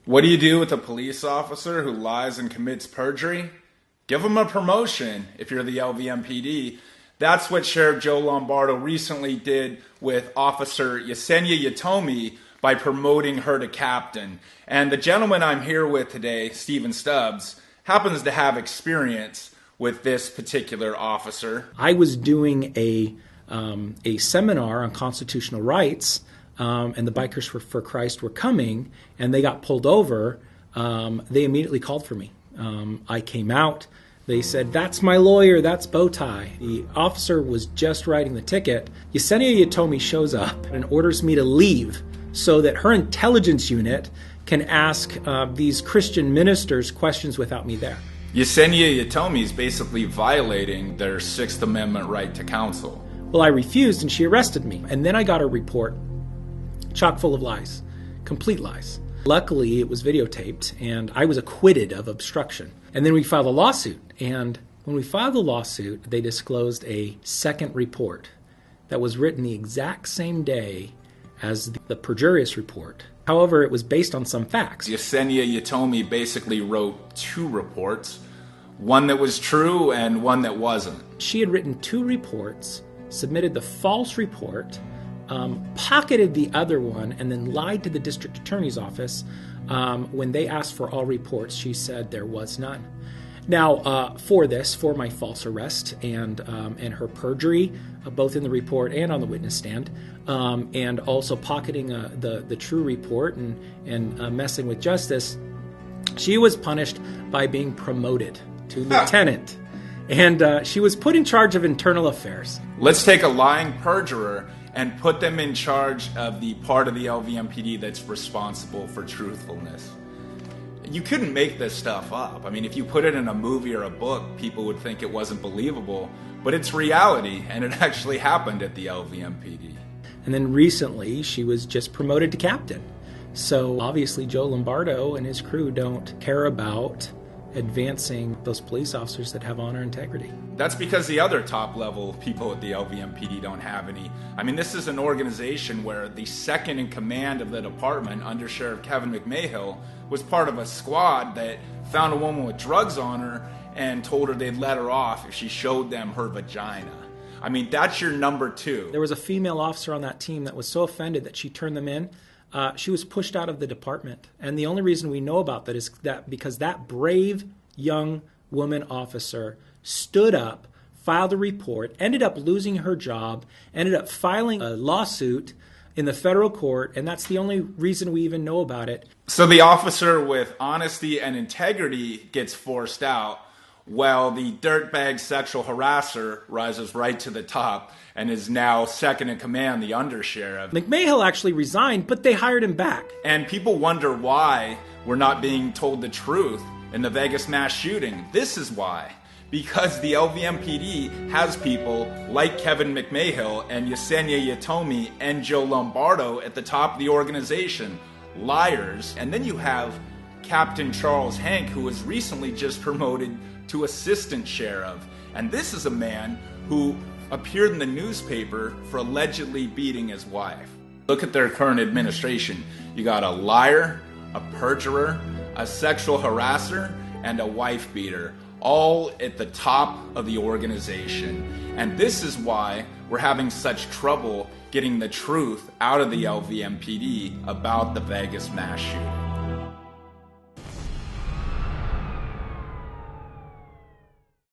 What do you do with a police officer who lies and commits perjury? Give him a promotion if you're the LVMPD. That's what Sheriff Joe Lombardo recently did with Officer Yesenia Yatomi by promoting her to captain. And the gentleman I'm here with today, Stephen Stubbs, happens to have experience with this particular officer. I was doing a seminar on constitutional rights, and the Bikers for Christ were coming, and they got pulled over. They immediately called for me. I came out. They said, "That's my lawyer, that's Bowtie." The officer was just writing the ticket. Yesenia Yatomi shows up and orders me to leave so that her intelligence unit can ask these Christian ministers questions without me there. Yesenia Yatomi is basically violating their Sixth Amendment right to counsel. Well, I refused, and she arrested me. And then I got a report chock full of lies, complete lies. Luckily, it was videotaped, and I was acquitted of obstruction. And then we filed a lawsuit. And when we filed the lawsuit, they disclosed a second report that was written the exact same day as the Perjury report. However, it was based on some facts. Yesenia Yatomi basically wrote two reports, one that was true and one that wasn't. She had written two reports, submitted the false report, pocketed the other one, and then lied to the district attorney's office. When they asked for all reports, she said there was none. Now, for my false arrest and her perjury, both in the report and on the witness stand, and also pocketing the true report and messing with justice, she was punished by being promoted to lieutenant. And she was put in charge of internal affairs. Let's take a lying perjurer and put them in charge of the part of the LVMPD that's responsible for truthfulness. You couldn't make this stuff up. I mean, if you put it in a movie or a book, people would think it wasn't believable, but it's reality, and it actually happened at the LVMPD. And then recently, she was just promoted to captain. So obviously, Joe Lombardo and his crew don't care about advancing those police officers that have honor and integrity. That's because the other top level people at the LVMPD don't have any. I mean, this is an organization where the second in command of the department, Under Sheriff Kevin McMahill, was part of a squad that found a woman with drugs on her and told her they'd let her off if she showed them her vagina. I mean, that's your number two. There was a female officer on that team that was so offended that she turned them in. She was pushed out of the department. And the only reason we know about that is that because that brave young woman officer stood up, filed a report, ended up losing her job, ended up filing a lawsuit in the federal court, and that's the only reason we even know about it. So the officer with honesty and integrity gets forced out, while the dirtbag sexual harasser rises right to the top and is now second in command, the undersheriff. McMahill actually resigned, but they hired him back. And people wonder why we're not being told the truth in the Vegas mass shooting. This is why. Because the LVMPD has people like Kevin McMahill and Yesenia Yatomi and Joe Lombardo at the top of the organization. Liars. And then you have Captain Charles Hank, who was recently just promoted to assistant sheriff. And this is a man who appeared in the newspaper for allegedly beating his wife. Look at their current administration. You got a liar, a perjurer, a sexual harasser, and a wife beater, all at the top of the organization. And this is why we're having such trouble getting the truth out of the LVMPD about the Vegas mass shooting.